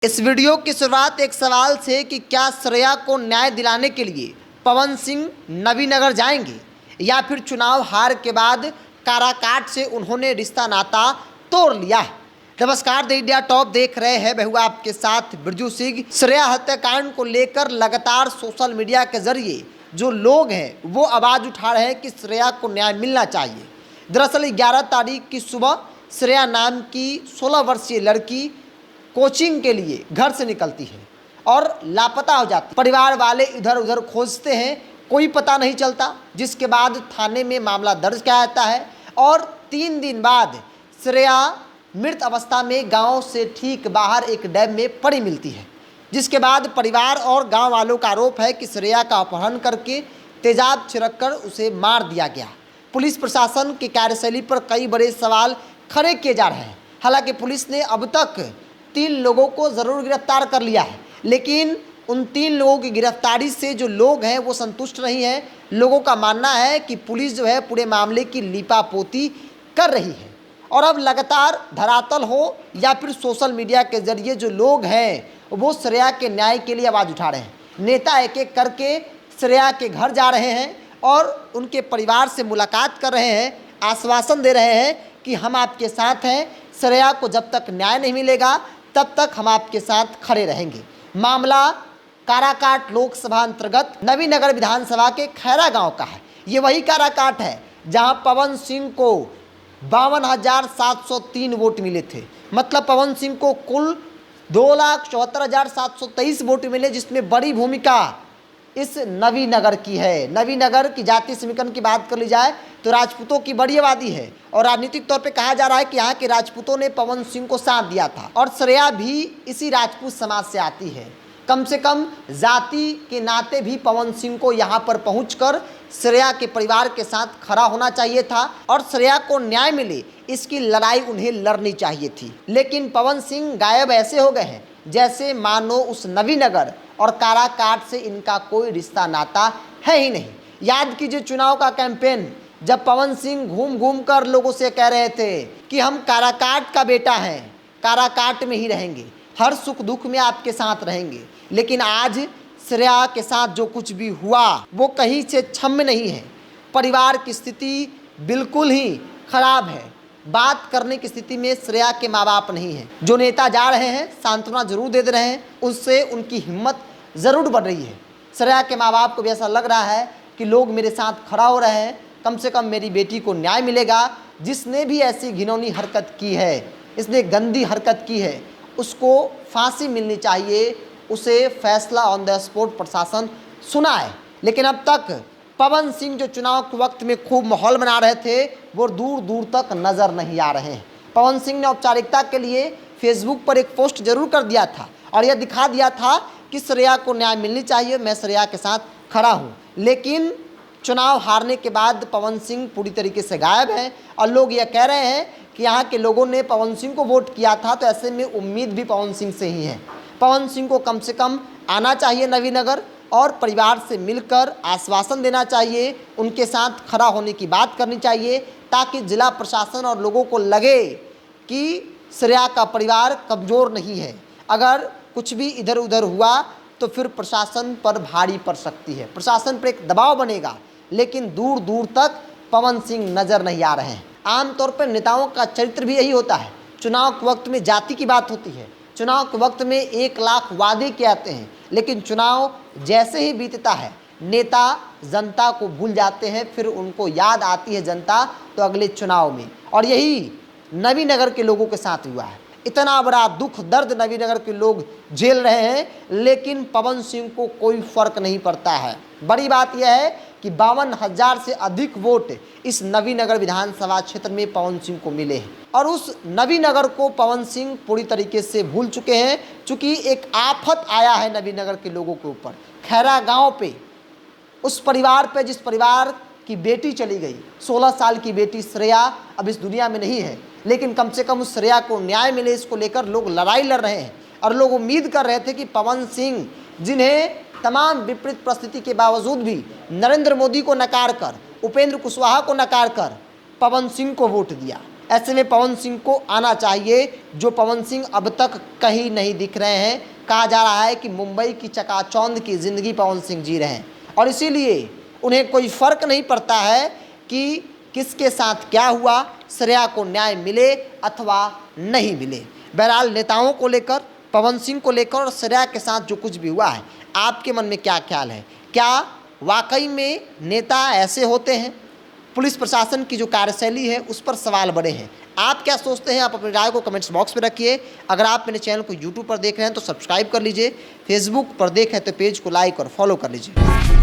इस वीडियो की शुरुआत एक सवाल से कि क्या श्रेया को न्याय दिलाने के लिए पवन सिंह नवीनगर जाएंगे या फिर चुनाव हार के बाद काराकाट से उन्होंने रिश्ता नाता तोड़ लिया है। नमस्कार, द इंडिया टॉप देख रहे हैं। मैं हूं आपके साथ बिरजू सिंह। श्रेया हत्याकांड को लेकर लगातार सोशल मीडिया के जरिए जो लोग हैं वो आवाज़ उठा रहे हैं कि श्रेया को न्याय मिलना चाहिए। दरअसल 11 तारीख की सुबह श्रेया नाम की 16 वर्षीय लड़की कोचिंग के लिए घर से निकलती है और लापता हो जाती है। परिवार वाले इधर उधर खोजते हैं, कोई पता नहीं चलता, जिसके बाद थाने में मामला दर्ज किया जाता है और 3 दिन बाद श्रेया मृत अवस्था में गांव से ठीक बाहर एक डैम में पड़ी मिलती है। जिसके बाद परिवार और गांव वालों का आरोप है कि श्रेया का अपहरण करके तेजाब छिड़ककर उसे मार दिया गया। पुलिस प्रशासन की कार्यशैली पर कई बड़े सवाल खड़े किए जा रहे हैं। हालांकि पुलिस ने अब तक 3 लोगों को ज़रूर गिरफ्तार कर लिया है, लेकिन उन 3 लोगों की गिरफ्तारी से जो लोग हैं वो संतुष्ट नहीं हैं। लोगों का मानना है कि पुलिस जो है पूरे मामले की लीपापोती कर रही है और अब लगातार धरातल हो या फिर सोशल मीडिया के जरिए जो लोग हैं वो श्रेया के न्याय के लिए आवाज़ उठा रहे हैं। नेता एक एक करके श्रेया के घर जा रहे हैं और उनके परिवार से मुलाकात कर रहे हैं, आश्वासन दे रहे हैं कि हम आपके साथ हैं। श्रेया को जब तक न्याय नहीं मिलेगा तब तक हम आपके साथ खड़े रहेंगे। मामला काराकाट लोकसभा अंतर्गत नवीनगर विधानसभा के खैरा गांव का है। ये वही काराकाट है जहां पवन सिंह को 52,703 वोट मिले थे। मतलब पवन सिंह को कुल 2,74,723 वोट मिले, जिसमें बड़ी भूमिका इस नवीनगर की है। नवीनगर की जाति समीकरण की बात कर ली जाए तो राजपूतों की बड़ी आबादी है और राजनीतिक तौर पे कहा जा रहा है कि यहाँ के राजपूतों ने पवन सिंह को साथ दिया था और श्रेया भी इसी राजपूत समाज से आती है। कम से कम जाति के नाते भी पवन सिंह को यहाँ पर पहुँचकर श्रेया के परिवार के साथ खड़ा होना चाहिए था और श्रेया को न्याय मिले इसकी लड़ाई उन्हें लड़नी चाहिए थी। लेकिन पवन सिंह गायब ऐसे हो गए हैं जैसे मानो उस नवीनगर और काराकाट से इनका कोई रिश्ता नाता है ही नहीं। याद कीजिए चुनाव का कैंपेन, जब पवन सिंह घूम घूम कर लोगों से कह रहे थे कि हम काराकाट का बेटा हैं, काराकाट में ही रहेंगे, हर सुख दुख में आपके साथ रहेंगे। लेकिन आज श्रेया के साथ जो कुछ भी हुआ वो कहीं से क्षम्य नहीं है। परिवार की स्थिति बिल्कुल ही खराब है। बात करने की स्थिति में श्रेया के माँ बाप नहीं हैं। जो नेता जा रहे हैं सांत्वना जरूर दे रहे हैं, उससे उनकी हिम्मत ज़रूर बढ़ रही है। श्रेया के माँ बाप को भी ऐसा लग रहा है कि लोग मेरे साथ खड़ा हो रहे हैं, कम से कम मेरी बेटी को न्याय मिलेगा। जिसने भी ऐसी घिनौनी हरकत की है, इसने गंदी हरकत की है, उसको फांसी मिलनी चाहिए। उसे फैसला ऑन द स्पॉट प्रशासन सुनाए। लेकिन अब तक पवन सिंह जो चुनाव के वक्त में खूब माहौल बना रहे थे वो दूर दूर तक नज़र नहीं आ रहे हैं। पवन सिंह ने औपचारिकता के लिए फेसबुक पर एक पोस्ट जरूर कर दिया था और यह दिखा दिया था कि श्रेया को न्याय मिलनी चाहिए, मैं श्रेया के साथ खड़ा हूँ। लेकिन चुनाव हारने के बाद पवन सिंह पूरी तरीके से गायब हैं और लोग यह कह रहे हैं कि यहाँ के लोगों ने पवन सिंह को वोट किया था, तो ऐसे में उम्मीद भी पवन सिंह से ही है। पवन सिंह को कम से कम आना चाहिए नवीनगर और परिवार से मिलकर आश्वासन देना चाहिए, उनके साथ खड़ा होने की बात करनी चाहिए, ताकि जिला प्रशासन और लोगों को लगे कि श्रेया का परिवार कमज़ोर नहीं है। अगर कुछ भी इधर उधर हुआ तो फिर प्रशासन पर भारी पड़ सकती है, प्रशासन पर एक दबाव बनेगा। लेकिन दूर दूर तक पवन सिंह नज़र नहीं आ रहे हैं। आमतौर पर नेताओं का चरित्र भी यही होता है। चुनाव के वक्त में जाति की बात होती है, चुनाव के वक्त में 1 लाख वादे किए जाते हैं, लेकिन चुनाव जैसे ही बीतता है नेता जनता को भूल जाते हैं। फिर उनको याद आती है जनता तो अगले चुनाव में। और यही नवीनगर के लोगों के साथ हुआ है। इतना बड़ा दुख दर्द नवीनगर के लोग झेल रहे हैं, लेकिन पवन सिंह को कोई फर्क नहीं पड़ता है। बड़ी बात यह है कि 52,000 से अधिक वोट इस नवीनगर विधानसभा क्षेत्र में पवन सिंह को मिले हैं और उस नवीनगर को पवन सिंह पूरी तरीके से भूल चुके हैं। चूँकि एक आफत आया है नवीनगर के लोगों के ऊपर, खैरा गांव पे, उस परिवार पे जिस परिवार की बेटी चली गई, 16 साल की बेटी श्रेया अब इस दुनिया में नहीं है। लेकिन कम से कम उस श्रेया को न्याय मिले, इसको लेकर लोग लड़ाई लड़ रहे हैं और लोग उम्मीद कर रहे थे कि पवन सिंह, जिन्हें तमाम विपरीत परिस्थिति के बावजूद भी नरेंद्र मोदी को नकार कर, उपेंद्र कुशवाहा को नकार कर पवन सिंह को वोट दिया, ऐसे में पवन सिंह को आना चाहिए, जो पवन सिंह अब तक कहीं नहीं दिख रहे हैं। कहा जा रहा है कि मुंबई की चकाचौंध की ज़िंदगी पवन सिंह जी रहे हैं और इसीलिए उन्हें कोई फ़र्क नहीं पड़ता है कि किसके साथ क्या हुआ, श्रेया को न्याय मिले अथवा नहीं मिले। बहरहाल नेताओं को लेकर, पवन सिंह को लेकर और श्रेया के साथ जो कुछ भी हुआ है, आपके मन में क्या ख्याल है? क्या वाकई में नेता ऐसे होते हैं? पुलिस प्रशासन की जो कार्यशैली है उस पर सवाल बड़े हैं। आप क्या सोचते हैं? आप अपनी राय को कमेंट्स बॉक्स में रखिए। अगर आप मेरे चैनल को यूट्यूब पर देख रहे हैं तो सब्सक्राइब कर लीजिए, फेसबुक पर देख रहे हैं तो पेज को लाइक और फॉलो कर लीजिए।